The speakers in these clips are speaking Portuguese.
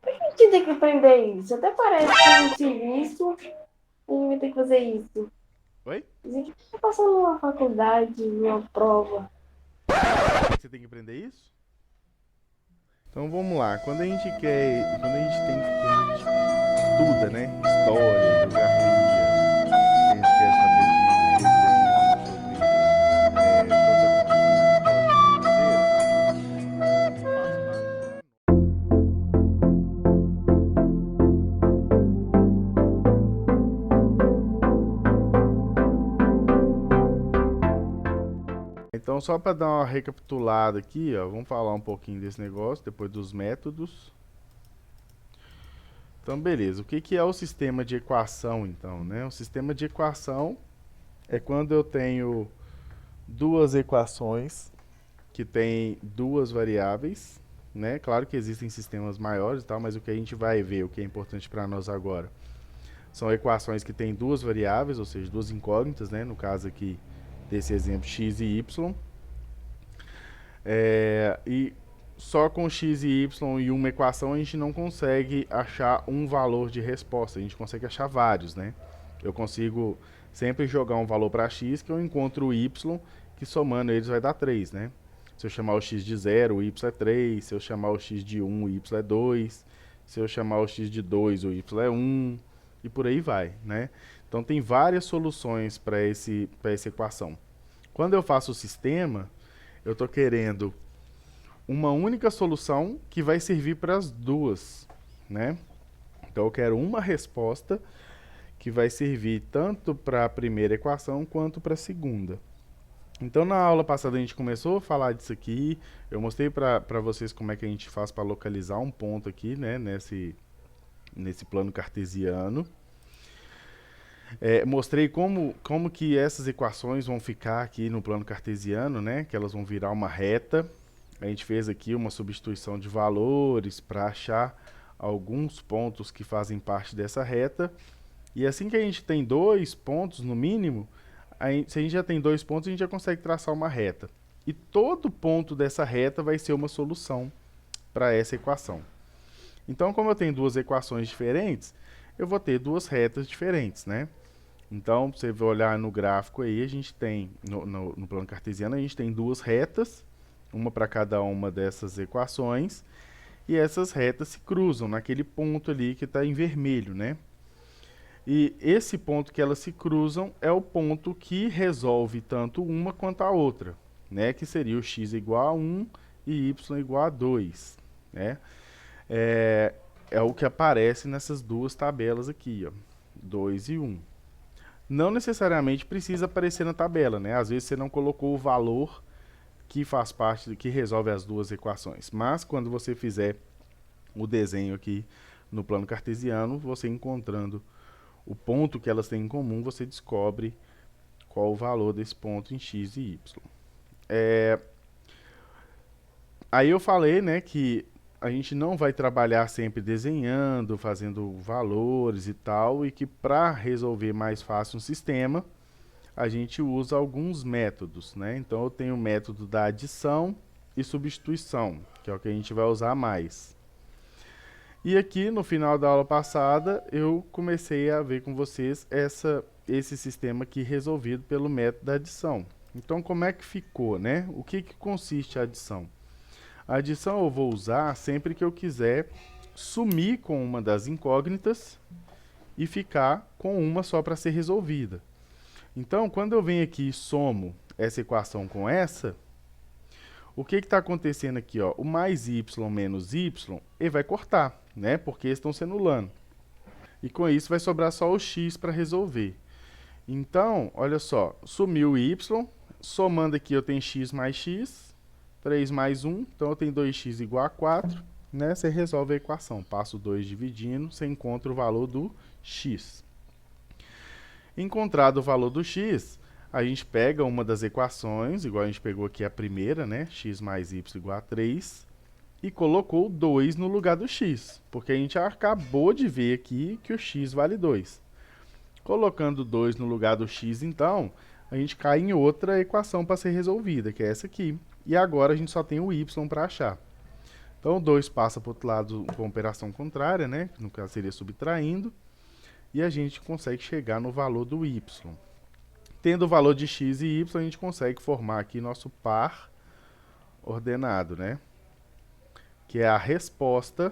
A gente tem que aprender isso. Até parece que é um serviço e a gente vai ter que fazer isso. Oi? Dizem que tá passando numa faculdade, numa prova. Por que você tem que aprender isso? Então vamos lá. Quando a gente estuda, né, história, geografia, que a gente quer saber de resumos sobre todos os acontecimentos históricos que aconteceram, faz parte para Então, só para dar uma recapitulada aqui, ó, vamos falar um pouquinho desse negócio, depois dos métodos. Então, beleza. O que que é o sistema de equação, então, né? O sistema de equação é quando eu tenho duas equações que têm duas variáveis, né? Claro que existem sistemas maiores e tal, mas o que a gente vai ver, o que é importante para nós agora, são equações que têm duas variáveis, ou seja, duas incógnitas, né? No caso aqui desse exemplo, x e y. E só com x e y e uma equação a gente não consegue achar um valor de resposta, a gente consegue achar vários, né? Eu consigo sempre jogar um valor para x que eu encontro o y, que somando eles vai dar 3, né? Se eu chamar o x de 0, o y é 3. Se eu chamar o x de 1, o y é 2. Se eu chamar o x de 2, o y é 1. E por aí vai, né? Então tem várias soluções para essa equação. Quando eu faço o sistema, eu estou querendo uma única solução que vai servir para as duas, né? Então eu quero uma resposta que vai servir tanto para a primeira equação quanto para a segunda. Então na aula passada a gente começou a falar disso aqui, eu mostrei para vocês como é que a gente faz para localizar um ponto aqui, né, nesse plano cartesiano. Mostrei como que essas equações vão ficar aqui no plano cartesiano, né, que elas vão virar uma reta. A gente fez aqui uma substituição de valores para achar alguns pontos que fazem parte dessa reta. E assim que a gente tem dois pontos no mínimo, se a gente já tem dois pontos, a gente já consegue traçar uma reta. E todo ponto dessa reta vai ser uma solução para essa equação. Então, como eu tenho duas equações diferentes, eu vou ter duas retas diferentes, né? Então, você vai olhar no gráfico aí, a gente tem, no plano cartesiano, a gente tem duas retas, uma para cada uma dessas equações, e essas retas se cruzam naquele ponto ali que está em vermelho, né? E esse ponto que elas se cruzam é o ponto que resolve tanto uma quanto a outra, né? Que seria o x igual a 1 e y igual a 2, né? É, é o que aparece nessas duas tabelas aqui, ó, 2 e 1. Não necessariamente precisa aparecer na tabela, né? Às vezes você não colocou o valor que faz parte, que resolve as duas equações. Mas quando você fizer o desenho aqui no plano cartesiano, você encontrando o ponto que elas têm em comum, você descobre qual o valor desse ponto em x e y. Aí eu falei, né, que a gente não vai trabalhar sempre desenhando, fazendo valores e tal, e que para resolver mais fácil um sistema, a gente usa alguns métodos, né? Então eu tenho o método da adição e substituição, que é o que a gente vai usar mais. E aqui no final da aula passada eu comecei a ver com vocês esse sistema aqui resolvido pelo método da adição. Então como é que ficou, né? O que consiste a adição? A adição eu vou usar sempre que eu quiser sumir com uma das incógnitas e ficar com uma só para ser resolvida. Então, quando eu venho aqui e somo essa equação com essa, o que está acontecendo aqui? Ó? O mais y menos y, ele vai cortar, né? Porque eles estão se anulando. E com isso vai sobrar só o x para resolver. Então, olha só, sumiu o y, somando aqui eu tenho x mais x, 3 mais 1, então eu tenho 2x igual a 4, né? Você resolve a equação, passa o 2 dividindo, você encontra o valor do x. Encontrado o valor do x, a gente pega uma das equações, igual a gente pegou aqui a primeira, né? X mais y igual a 3, e colocou 2 no lugar do x, porque a gente acabou de ver aqui que o x vale 2. Colocando 2 no lugar do x, então, a gente cai em outra equação para ser resolvida, que é essa aqui. E agora a gente só tem o y para achar. Então, o 2 passa para o outro lado com operação contrária, né? No caso, seria subtraindo. E a gente consegue chegar no valor do y. Tendo o valor de x e y, a gente consegue formar aqui nosso par ordenado, né? Que é a resposta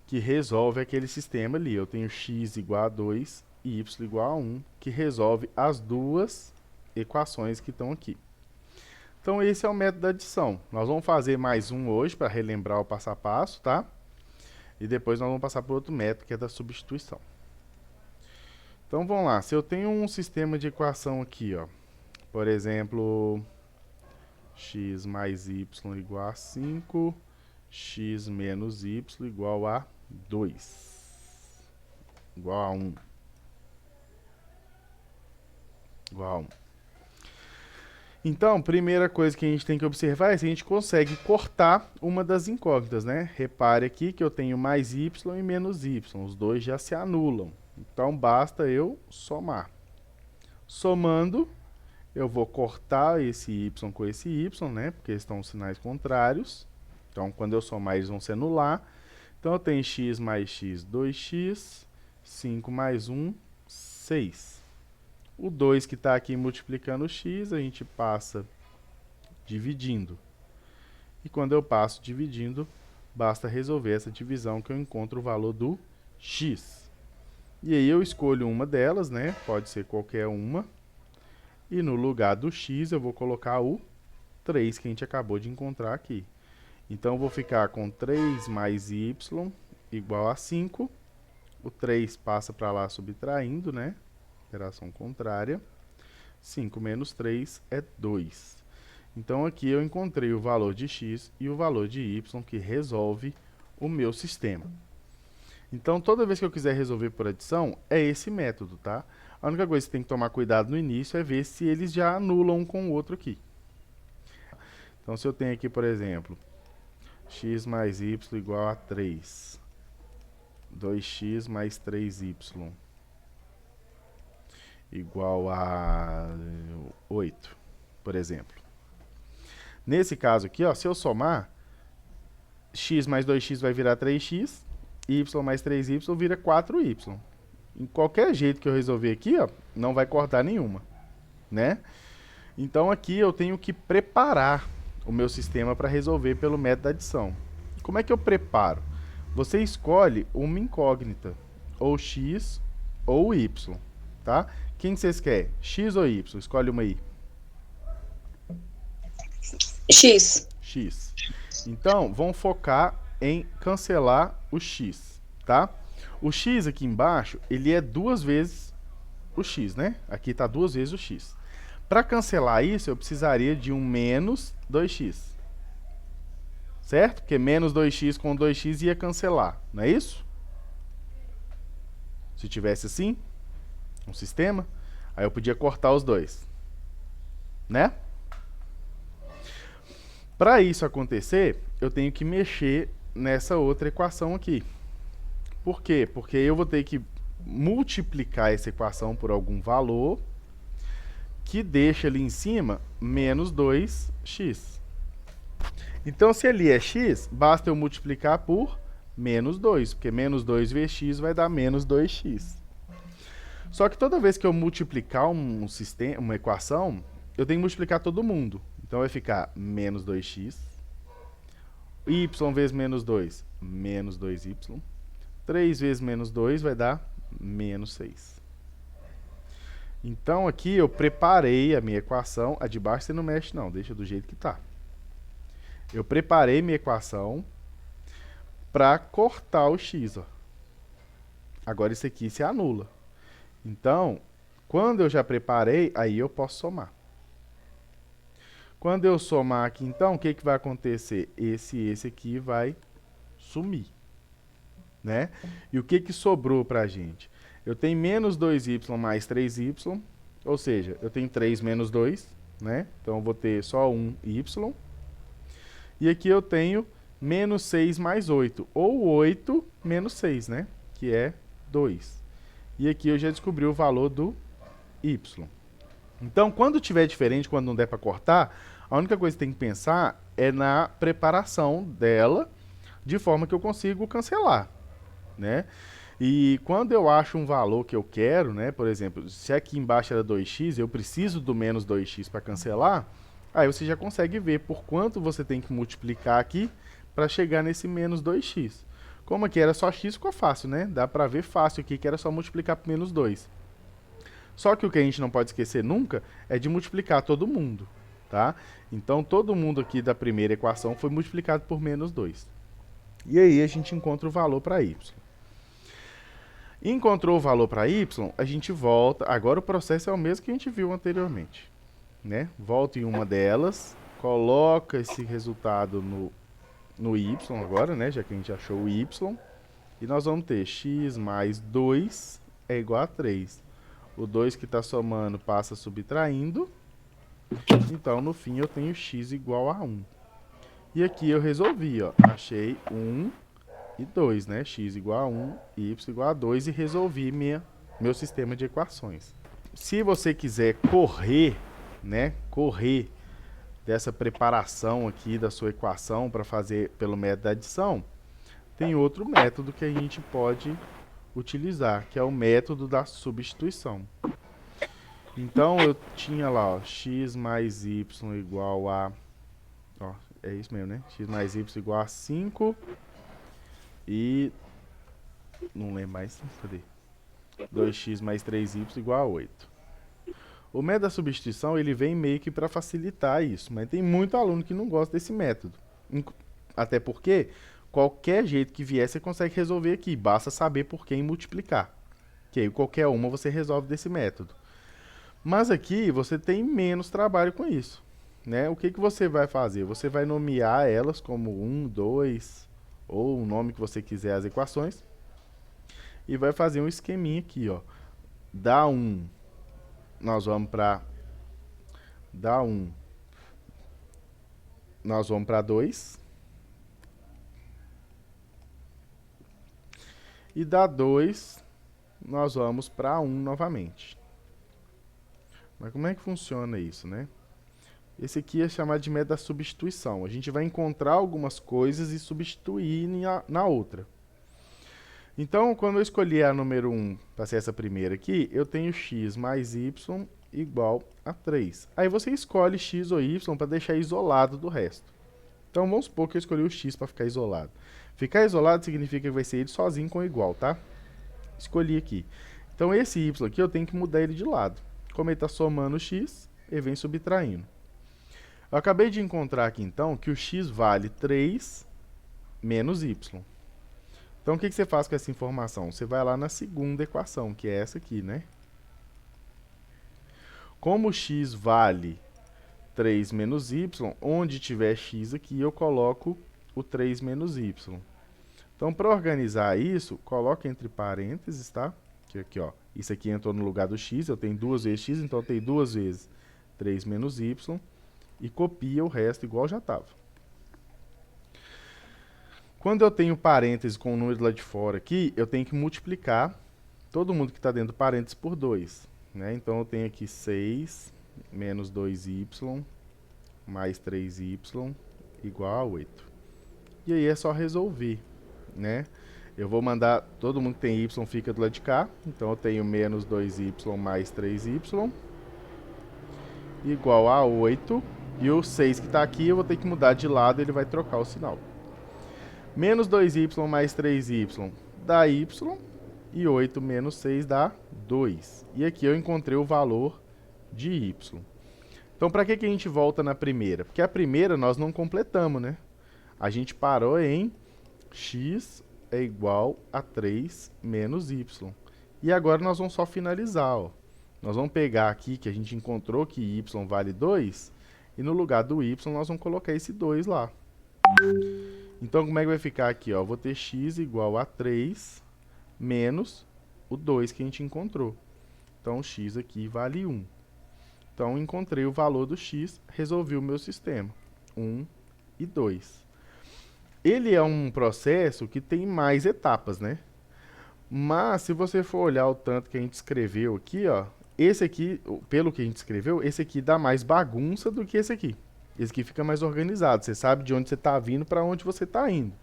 que resolve aquele sistema ali. Eu tenho x igual a 2 e y igual a 1, que resolve as duas equações que estão aqui. Então, esse é o método da adição. Nós vamos fazer mais um hoje para relembrar o passo a passo, tá? E depois nós vamos passar para outro método, que é da substituição. Então, vamos lá. Se eu tenho um sistema de equação aqui, ó, por exemplo, x mais y igual a 5, x menos y igual a 2, igual a 1, igual a 1. Então, primeira coisa que a gente tem que observar é se a gente consegue cortar uma das incógnitas, né? Repare aqui que eu tenho mais y e menos y, os dois já se anulam. Então, basta eu somar. Somando, eu vou cortar esse y com esse y, né? Porque estão sinais contrários. Então, quando eu somar, eles vão se anular. Então, eu tenho x mais x, 2x, 5 mais 1, 6. O 2 que está aqui multiplicando o x, a gente passa dividindo. E quando eu passo dividindo, basta resolver essa divisão que eu encontro o valor do x. E aí eu escolho uma delas, né? Pode ser qualquer uma. E no lugar do x eu vou colocar o 3 que a gente acabou de encontrar aqui. Então eu vou ficar com 3 mais y igual a 5. O 3 passa para lá subtraindo, né? Operação contrária. 5 menos 3 é 2. Então aqui eu encontrei o valor de x e o valor de y que resolve o meu sistema. Então, toda vez que eu quiser resolver por adição, é esse método, tá? A única coisa que você tem que tomar cuidado no início é ver se eles já anulam um com o outro aqui. Então, se eu tenho aqui, por exemplo, x mais y igual a 3, 2x mais 3y igual a 8, por exemplo. Nesse caso aqui, ó, se eu somar, x mais 2x vai virar 3x, y mais 3y vira 4y. Em qualquer jeito que eu resolver aqui, ó, não vai cortar nenhuma, né? Então aqui eu tenho que preparar o meu sistema para resolver pelo método da adição. Como é que eu preparo? Você escolhe uma incógnita, ou x ou y, tá? Quem vocês querem? X ou y? Escolhe uma aí. X. X. Então, vamos focar em cancelar o x, tá? O x aqui embaixo, ele é 2 vezes o x, né? Aqui está 2 vezes o x. Para cancelar isso, eu precisaria de um menos 2x. Certo? Porque menos 2x com 2x ia cancelar, não é isso? Se tivesse assim, um sistema, aí eu podia cortar os dois, né? Para isso acontecer, eu tenho que mexer nessa outra equação aqui. Por quê? Porque eu vou ter que multiplicar essa equação por algum valor que deixa ali em cima menos 2x. Então, se ali é x, basta eu multiplicar por menos 2, porque menos 2 vezes x vai dar menos 2x. Só que toda vez que eu multiplicar uma equação, eu tenho que multiplicar todo mundo. Então, vai ficar menos 2x, y vezes menos 2, menos 2y. 3 vezes menos 2 vai dar menos 6. Então, aqui eu preparei a minha equação. A de baixo você não mexe não, deixa do jeito que está. Eu preparei minha equação para cortar o x. Ó. Agora isso aqui se anula. Então, quando eu já preparei, aí eu posso somar. Quando eu somar aqui, então, o que vai acontecer? Esse aqui vai sumir. Né? E o que sobrou para a gente? Eu tenho menos 2y mais 3y, ou seja, eu tenho 3 menos 2, né? Então eu vou ter só 1y. E aqui eu tenho menos 6 mais 8, ou 8 menos 6, né? Que é 2. E aqui eu já descobri o valor do y. Então, quando tiver diferente, quando não der para cortar, A única coisa que tem que pensar é na preparação dela, de forma que eu consigo cancelar, né? E quando eu acho um valor que eu quero, né? Por exemplo, se aqui embaixo era 2x, eu preciso do menos 2x para cancelar, aí você já consegue ver por quanto você tem que multiplicar aqui para chegar nesse menos 2x. Como aqui era só x, ficou fácil, né? Dá para ver fácil aqui que era só multiplicar por menos 2. Só que o que a gente não pode esquecer nunca é de multiplicar todo mundo, tá? Então, todo mundo aqui da primeira equação foi multiplicado por menos 2. E aí a gente encontra o valor para y. Encontrou o valor para y, a gente volta. Agora o processo é o mesmo que a gente viu anteriormente, né? Volta em uma delas, coloca esse resultado no y agora, né? Já que a gente achou o y. E nós vamos ter x mais 2 é igual a 3. O 2 que está somando passa subtraindo. Então, no fim, eu tenho x igual a 1. E aqui eu resolvi, ó. Achei 1 e 2, né? X igual a 1, y igual a 2 e resolvi meu sistema de equações. Se você quiser correr, né? Correr dessa preparação aqui da sua equação para fazer pelo método da adição, tem outro método que a gente pode utilizar, que é o método da substituição. Então, eu tinha lá, ó, x mais y igual a... Ó, é isso mesmo, né? X mais y igual a 5 e... Não lembro mais, cadê? 2x mais 3y igual a 8. O método da substituição, ele vem meio que para facilitar isso, mas tem muito aluno que não gosta desse método. Até porque, qualquer jeito que vier, você consegue resolver aqui, basta saber por quem multiplicar. Que aí qualquer uma você resolve desse método. Mas aqui você tem menos trabalho com isso, né? O que você vai fazer? Você vai nomear elas como 1, 2 ou o nome que você quiser as equações e vai fazer um esqueminha aqui, ó. Da 1, nós vamos para da 1, nós vamos para 2 e da 2 nós vamos para 1 novamente. Mas como é que funciona isso, né? Esse aqui é chamado de método da substituição. A gente vai encontrar algumas coisas e substituir na outra. Então, quando eu escolhi a número 1 para ser essa primeira aqui, eu tenho x mais y igual a 3. Aí você escolhe x ou y para deixar isolado do resto. Então, vamos supor que eu escolhi o x para ficar isolado. Ficar isolado significa que vai ser ele sozinho com igual, tá? Escolhi aqui. Então, esse y aqui eu tenho que mudar ele de lado. Como ele está somando o x, ele vem subtraindo. Eu acabei de encontrar aqui, então, que o x vale 3 menos y. Então, o que você faz com essa informação? Você vai lá na segunda equação, que é essa aqui, né? Como o x vale 3 menos y, onde tiver x aqui, eu coloco o 3 menos y. Então, para organizar isso, coloca entre parênteses, tá? Aqui, ó. Isso aqui entrou no lugar do x, eu tenho 2 vezes x, então eu tenho 2 vezes 3 menos y, e copia o resto igual já estava. Quando eu tenho parênteses com o número lá de fora aqui, eu tenho que multiplicar todo mundo que está dentro do parênteses por 2. Né? Então, eu tenho aqui 6 menos 2y mais 3y igual a 8. E aí é só resolver, né? Eu vou mandar, todo mundo que tem y fica do lado de cá, então eu tenho menos 2y mais 3y igual a 8, e o 6 que está aqui eu vou ter que mudar de lado, ele vai trocar o sinal. Menos 2y mais 3y dá y, e 8 menos 6 dá 2. E aqui eu encontrei o valor de y. Então, para que a gente volta na primeira? Porque a primeira nós não completamos, né? A gente parou em x é igual a 3 menos y. E agora nós vamos só finalizar, ó. Nós vamos pegar aqui que a gente encontrou que y vale 2, e no lugar do y nós vamos colocar esse 2 lá. Então, como é que vai ficar aqui, ó? Eu vou ter x igual a 3 menos o 2 que a gente encontrou. Então, x aqui vale 1. Então, encontrei o valor do x, resolvi o meu sistema. 1 e 2. Ele é um processo que tem mais etapas, né? Mas, se você for olhar o tanto que a gente escreveu aqui, ó, esse aqui, pelo que a gente escreveu, esse aqui dá mais bagunça do que esse aqui. Esse aqui fica mais organizado, você sabe de onde você está vindo para onde você está indo.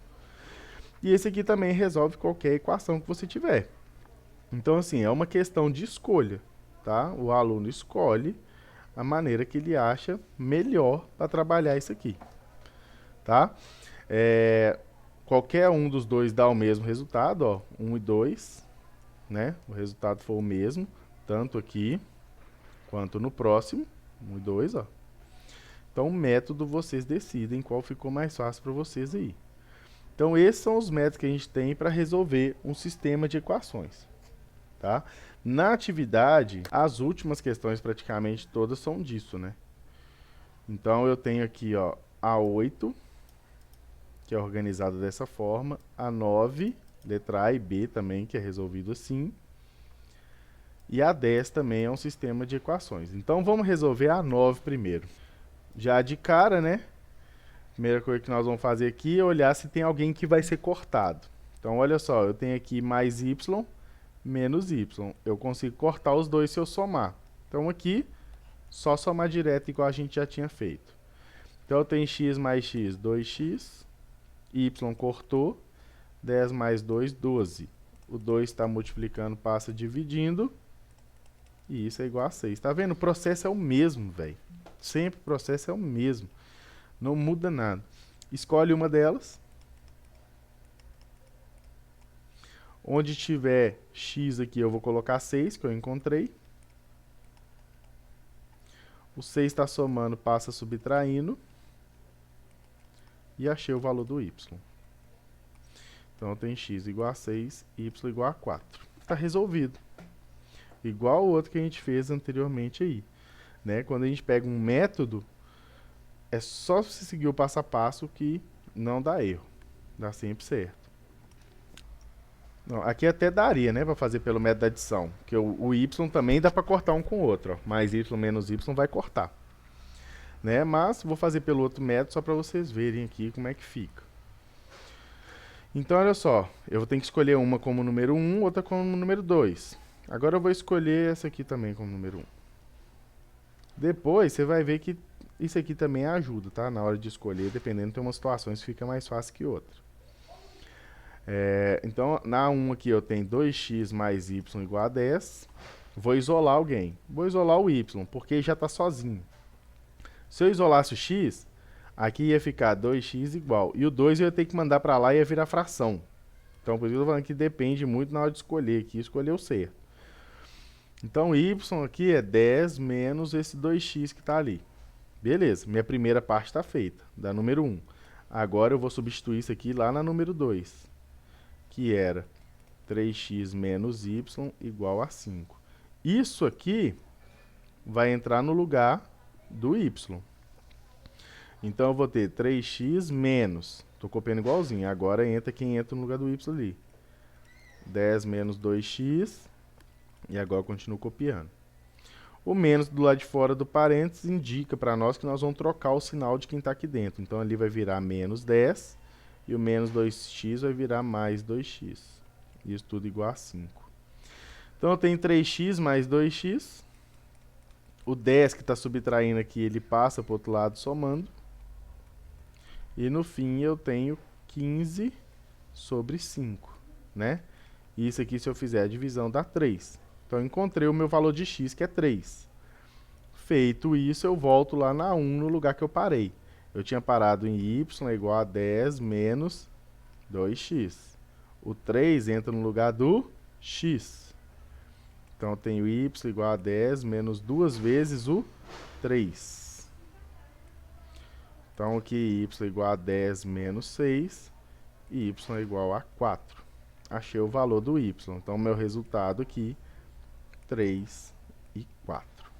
E esse aqui também resolve qualquer equação que você tiver. Então, assim, é uma questão de escolha, tá? O aluno escolhe a maneira que ele acha melhor para trabalhar isso aqui, tá? Qualquer um dos dois dá o mesmo resultado, ó, 1 e 2, né? O resultado for o mesmo, tanto aqui quanto no próximo, 1 e 2, ó. Então, o método vocês decidem qual ficou mais fácil para vocês aí. Então, esses são os métodos que a gente tem para resolver um sistema de equações, tá? Na atividade, as últimas questões praticamente todas são disso, né? Então, eu tenho aqui, ó, a 8, que é organizada dessa forma, a 9, letra A e B também, que é resolvido assim, e a 10 também é um sistema de equações. Então, vamos resolver a 9 primeiro. Já de cara, né? Primeira coisa que nós vamos fazer aqui é olhar se tem alguém que vai ser cortado. Então, olha só, eu tenho aqui mais y menos y. Eu consigo cortar os dois se eu somar. Então, aqui, só somar direto igual a gente já tinha feito. Então, eu tenho x mais x, 2x. Y cortou. 10 mais 2, 12. O 2 está multiplicando, passa dividindo. E isso é igual a 6. Tá vendo? O processo é o mesmo, velho. Sempre o processo é o mesmo. Não muda nada. Escolhe uma delas. Onde tiver x aqui, eu vou colocar 6, que eu encontrei. O 6 está somando, passa subtraindo. E achei o valor do y. Então, eu tenho x igual a 6, y igual a 4. Está resolvido. Igual o outro que a gente fez anteriormente aí, né? Quando a gente pega um método, é só você seguir o passo a passo que não dá erro. Dá sempre certo. Não, aqui até daria, né, para fazer pelo método da adição, que o y também dá para cortar um com o outro, ó. Mais y menos y vai cortar, né? Mas vou fazer pelo outro método só para vocês verem aqui como é que fica. Então, olha só, eu vou ter que escolher uma como número 1, outra como número 2. Agora eu vou escolher essa aqui também como número 1. Depois você vai ver que isso aqui também ajuda, tá? Na hora de escolher, dependendo, tem umas situações que fica mais fácil que outra. Então, na 1 aqui eu tenho 2x mais y igual a 10. Vou isolar alguém. Vou isolar o y, porque já está sozinho. Se eu isolasse o x, aqui ia ficar 2x igual. E o 2 eu ia ter que mandar para lá e ia virar fração. Então, por isso eu estou falando que depende muito na hora de escolher aqui, escolher o certo. Então, y aqui é 10 menos esse 2x que está ali. Beleza, minha primeira parte está feita, da número 1. Agora eu vou substituir isso aqui lá na número 2, que era 3x menos y igual a 5. Isso aqui vai entrar no lugar do y. Então, eu vou ter 3x menos, estou copiando igualzinho, agora entra quem entra no lugar do y ali. 10 menos 2x, e agora eu continuo copiando. O menos do lado de fora do parênteses indica para nós que nós vamos trocar o sinal de quem está aqui dentro. Então, ali vai virar menos 10, e o menos 2x vai virar mais 2x. Isso tudo igual a 5. Então, eu tenho 3x mais 2x. O 10 que está subtraindo aqui, ele passa para o outro lado somando. E no fim eu tenho 15 sobre 5, né? E isso aqui, se eu fizer a divisão, dá 3. Então, eu encontrei o meu valor de x, que é 3. Feito isso, eu volto lá na 1, no lugar que eu parei. Eu tinha parado em y igual a 10 menos 2x. O 3 entra no lugar do x. Então, eu tenho y igual a 10 menos 2 vezes o 3. Então, aqui y igual a 10 menos 6 e y igual a 4. Achei o valor do y. Então, meu resultado aqui, 3 e 4.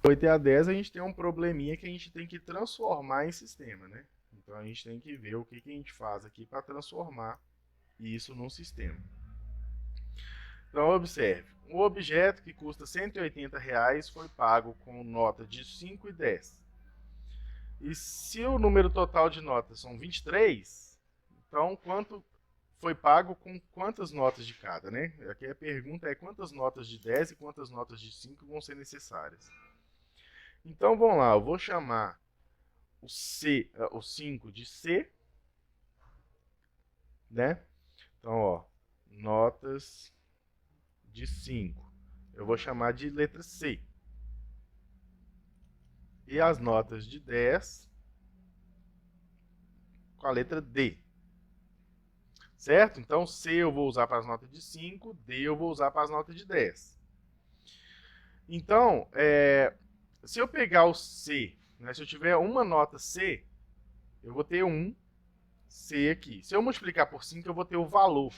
8 e a 10, a gente tem um probleminha que a gente tem que transformar em sistema, né? Então, a gente tem que ver o que a gente faz aqui para transformar isso num sistema. Então, observe. Um objeto que custa R$180 foi pago com nota de 5 e 10. E se o número total de notas são 23, então quanto foi pago com quantas notas de cada, né? Aqui a pergunta é quantas notas de 10 e quantas notas de 5 vão ser necessárias. Então, vamos lá, eu vou chamar o 5 de C, né? Então, ó, notas de 5. Eu vou chamar de letra C. E as notas de 10 com a letra D. Certo? Então, C eu vou usar para as notas de 5, D eu vou usar para as notas de 10. Então, se eu pegar o C, né, se eu tiver uma nota C, eu vou ter um C aqui. Se eu multiplicar por 5, eu vou ter o valor.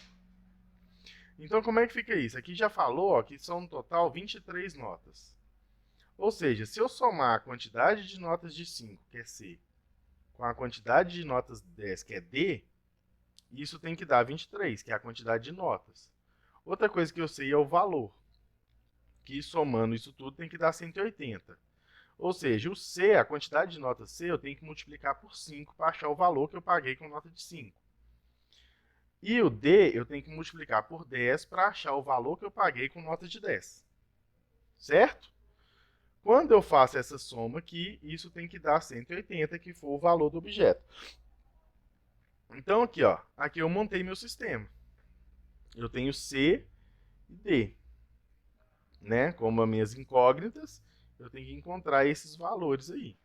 Então, como é que fica isso? Aqui já falou ó, que são no total 23 notas. Ou seja, se eu somar a quantidade de notas de 5, que é C, com a quantidade de notas de 10, que é D, isso tem que dar 23, que é a quantidade de notas. Outra coisa que eu sei é o valor, que somando isso tudo tem que dar 180. Ou seja, o C, a quantidade de notas C, eu tenho que multiplicar por 5 para achar o valor que eu paguei com nota de 5. E o D, eu tenho que multiplicar por 10 para achar o valor que eu paguei com nota de 10. Certo? Quando eu faço essa soma aqui, isso tem que dar 180, que for o valor do objeto. Então aqui, ó, aqui eu montei meu sistema. Eu tenho C e D, né? Como as minhas incógnitas, eu tenho que encontrar esses valores aí.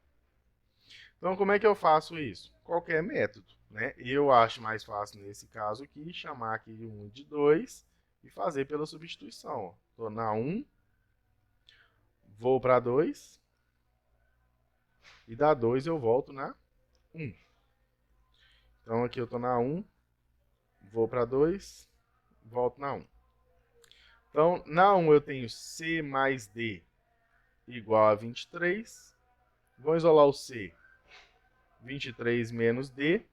Então, como é que eu faço isso? Qualquer método, né? Eu acho mais fácil nesse caso aqui, chamar aqui de 1 de 2 e fazer pela substituição. Estou na 1, vou para 2, e da 2 eu volto na 1. Então, aqui eu estou na 1, vou para 2, volto na 1. Então, na 1 eu tenho C mais D igual a 23. Vou isolar o C. 23 menos D.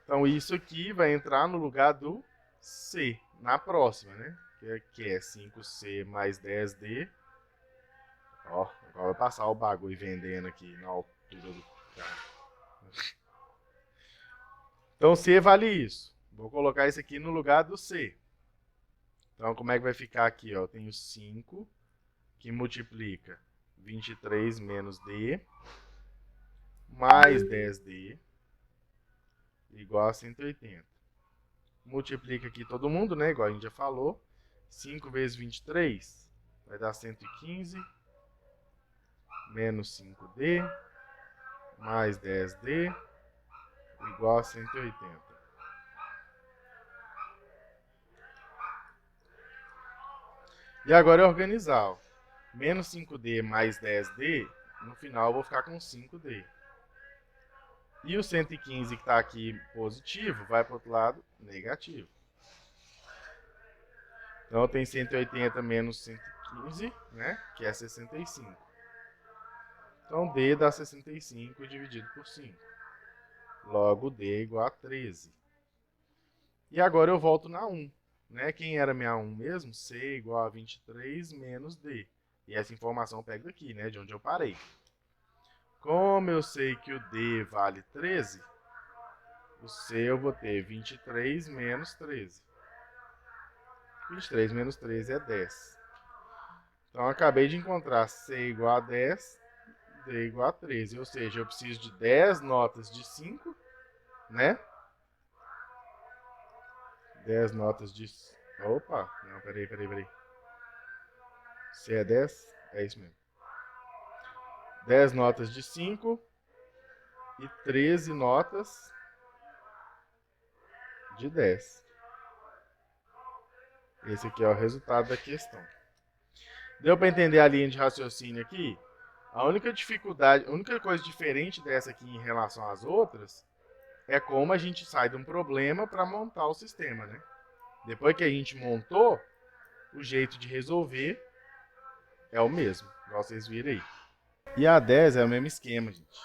Então, isso aqui vai entrar no lugar do C, na próxima, né? Que é 5C mais 10D. Ó, agora vai passar o bagulho vendendo aqui na altura do carro. Então, C vale isso. Vou colocar isso aqui no lugar do C. Então, como é que vai ficar aqui? Ó? Eu tenho 5, que multiplica 23 menos D, mais 10D, igual a 180. Multiplica aqui todo mundo, né? Igual a gente já falou. 5 vezes 23 vai dar 115, menos 5D, mais 10D, igual a 180. E agora é organizar. Ó. Menos 5D mais 10D, no final eu vou ficar com 5D. E o 115 que está aqui positivo, vai para o outro lado negativo. Então eu tenho 180 menos 115, né? Que é 65. Então D dá 65 dividido por 5. Logo D é igual a 13. E agora eu volto na 1. Né? Quem era minha 1 mesmo? C igual a 23 menos D. E essa informação eu pego daqui, né? De onde eu parei. Como eu sei que o D vale 13, o C eu vou ter 23 menos 13. 23 menos 13 é 10. Então, eu acabei de encontrar C igual a 10, D igual a 13. Ou seja, eu preciso de 10 notas de 5, né? 10 notas de... Opa, não, peraí. C é 10? É isso mesmo. 10 notas de 5 e 13 notas de 10. Esse aqui é o resultado da questão. Deu para entender a linha de raciocínio aqui? A única dificuldade, a única coisa diferente dessa aqui em relação às outras é como a gente sai de um problema para montar o sistema, né? Depois que a gente montou, o jeito de resolver é o mesmo, igual vocês viram aí. E a 10 é o mesmo esquema, gente.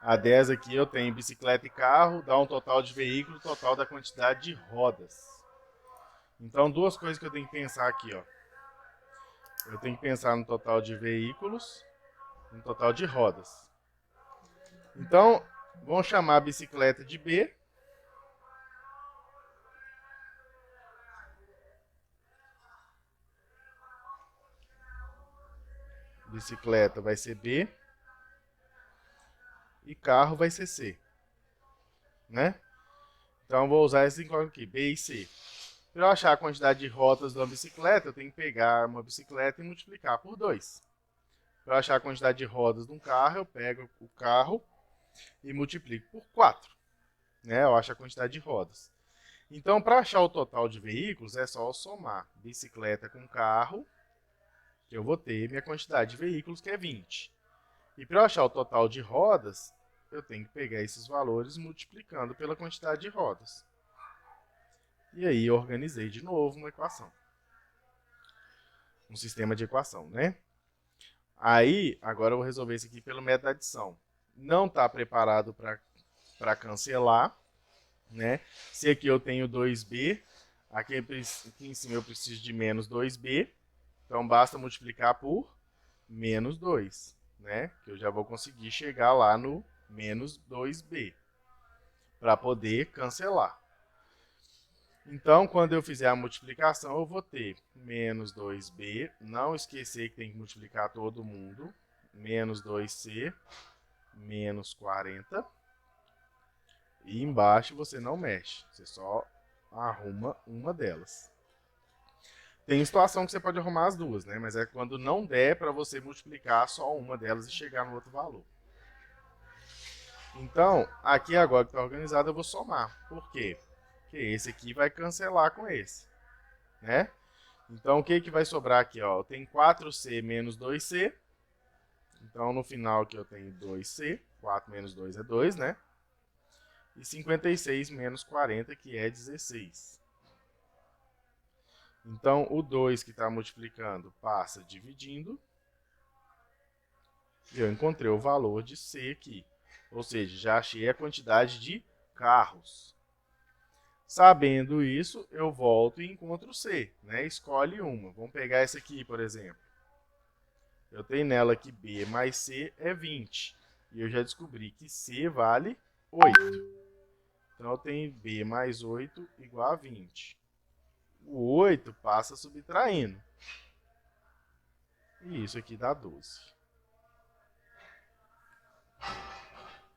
A 10 aqui eu tenho bicicleta e carro, dá um total de veículo, total da quantidade de rodas. Então, duas coisas que eu tenho que pensar aqui, ó. Eu tenho que pensar no total de veículos, no total de rodas. Então, vamos chamar a bicicleta de B. Bicicleta vai ser B. carro vai ser C, né? Então, eu vou usar esse incógnito aqui, B e C. Para eu achar a quantidade de rodas de uma bicicleta, eu tenho que pegar uma bicicleta e multiplicar por 2. Para eu achar a quantidade de rodas de um carro, eu pego o carro e multiplico por 4. Né? Eu acho a quantidade de rodas. Então, para achar o total de veículos, é só eu somar bicicleta com carro, que eu vou ter minha quantidade de veículos, que é 20. E para eu achar o total de rodas, eu tenho que pegar esses valores multiplicando pela quantidade de rodas. E aí eu organizei de novo uma equação. Um sistema de equação, né? Aí, agora eu vou resolver isso aqui pelo método da adição. Não está preparado para cancelar, né? Se aqui eu tenho 2b, aqui em cima eu preciso de menos 2b, então basta multiplicar por menos 2, né? Que eu já vou conseguir chegar lá no menos 2b, para poder cancelar. Então, quando eu fizer a multiplicação, eu vou ter menos 2b, não esquecer que tem que multiplicar todo mundo, menos 2c, menos 40, e embaixo você não mexe, você só arruma uma delas. Tem situação que você pode arrumar as duas, né? Mas é quando não der para você multiplicar só uma delas e chegar no outro valor. Então, aqui agora que está organizado, eu vou somar. Por quê? Porque esse aqui vai cancelar com esse, né? Então, o que vai sobrar aqui? Ó? Eu tenho 4c menos 2c. Então, no final aqui eu tenho 2c. 4 menos 2 é 2, né? E 56 menos 40, que é 16. Então, o 2 que está multiplicando passa dividindo. E eu encontrei o valor de c aqui. Ou seja, já achei a quantidade de carros. Sabendo isso, eu volto e encontro C, né? Escolhe uma. Vamos pegar essa aqui, por exemplo. Eu tenho nela que B mais C é 20. E eu já descobri que C vale 8. Então, eu tenho B mais 8 igual a 20. O 8 passa subtraindo. E isso aqui dá 12.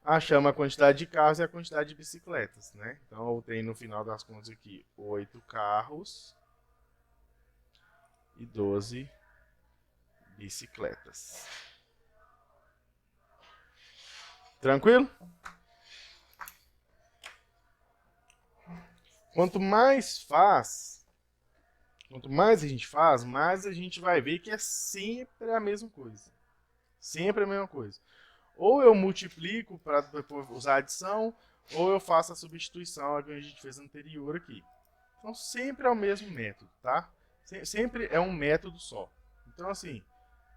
Achamos a quantidade de carros e a quantidade de bicicletas, né? Então, eu tenho no final das contas aqui 8 carros e 12 bicicletas. Tranquilo? Quanto mais a gente faz, mais a gente vai ver que é sempre a mesma coisa. Sempre a mesma coisa. Ou eu multiplico para depois usar a adição, ou eu faço a substituição que a gente fez anterior aqui. Então, sempre é o mesmo método, tá? Sempre é um método só. Então, assim,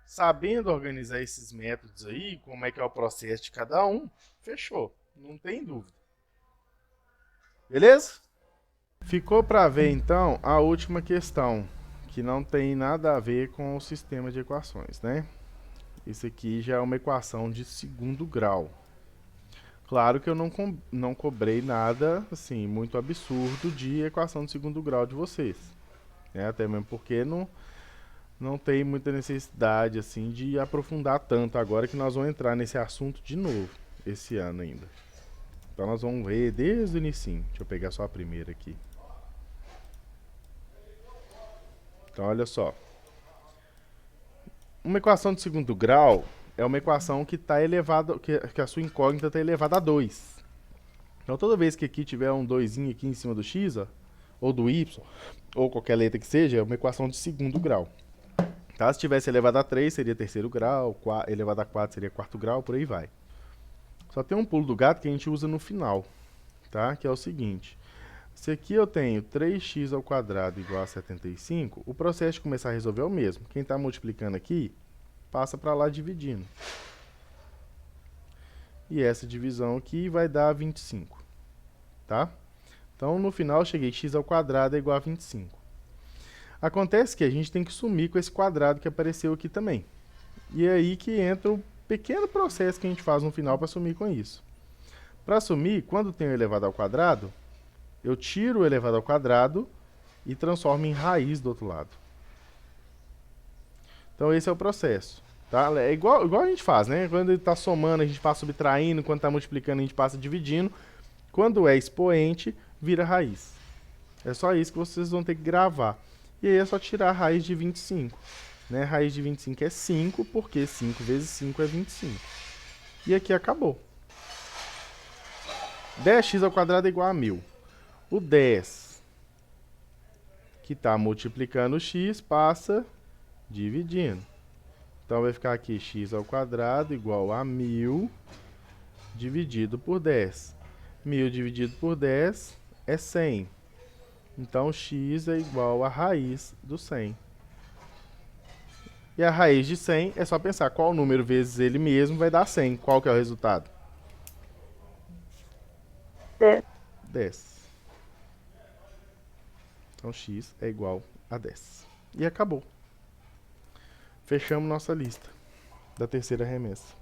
sabendo organizar esses métodos aí, como é que é o processo de cada um, fechou. Não tem dúvida. Beleza? Ficou para ver, então, a última questão, que não tem nada a ver com o sistema de equações, né? Isso aqui já é uma equação de segundo grau. Claro que eu não cobrei nada assim muito absurdo de equação de segundo grau de vocês, né? Até mesmo porque não tem muita necessidade assim de aprofundar tanto agora que nós vamos entrar nesse assunto de novo esse ano ainda. Então nós vamos ver desde o início. Deixa eu pegar só a primeira aqui. Então olha só. Uma equação de segundo grau é uma equação que está elevada, que a sua incógnita está elevada a 2. Então toda vez que aqui tiver um 2 aqui em cima do x, ó, ou do y, ou qualquer letra que seja, é uma equação de segundo grau. Tá? Se tivesse elevado a 3, seria terceiro grau, elevado a 4 seria quarto grau, por aí vai. Só tem um pulo do gato que a gente usa no final, tá? Que é o seguinte. Se aqui eu tenho 3x ao quadrado igual a 75, o processo de começar a resolver é o mesmo. Quem está multiplicando aqui, passa para lá dividindo. E essa divisão aqui vai dar 25. Tá? Então, no final, eu cheguei x ao quadrado é igual a 25. Acontece que a gente tem que sumir com esse quadrado que apareceu aqui também. E é aí que entra o pequeno processo que a gente faz no final para sumir com isso. Para sumir, quando tem o elevado ao quadrado, eu tiro o elevado ao quadrado e transformo em raiz do outro lado. Então, esse é o processo. Tá? É igual a gente faz, né? Quando ele tá somando, a gente passa subtraindo. Quando tá multiplicando, a gente passa dividindo. Quando é expoente, vira raiz. É só isso que vocês vão ter que gravar. E aí é só tirar a raiz de 25. Né? Raiz de 25 é 5, porque 5 vezes 5 é 25. E aqui acabou. 10x² é igual a 1000. O 10, que está multiplicando o x, passa dividindo. Então vai ficar aqui x² igual a 1000 dividido por 10. 1000 dividido por 10 é 100. Então x é igual a raiz do 100. E a raiz de 100 é só pensar qual número vezes ele mesmo vai dar 100. Qual que é o resultado? 10. 10. Então x é igual a 10. E acabou. Fechamos nossa lista da terceira remessa.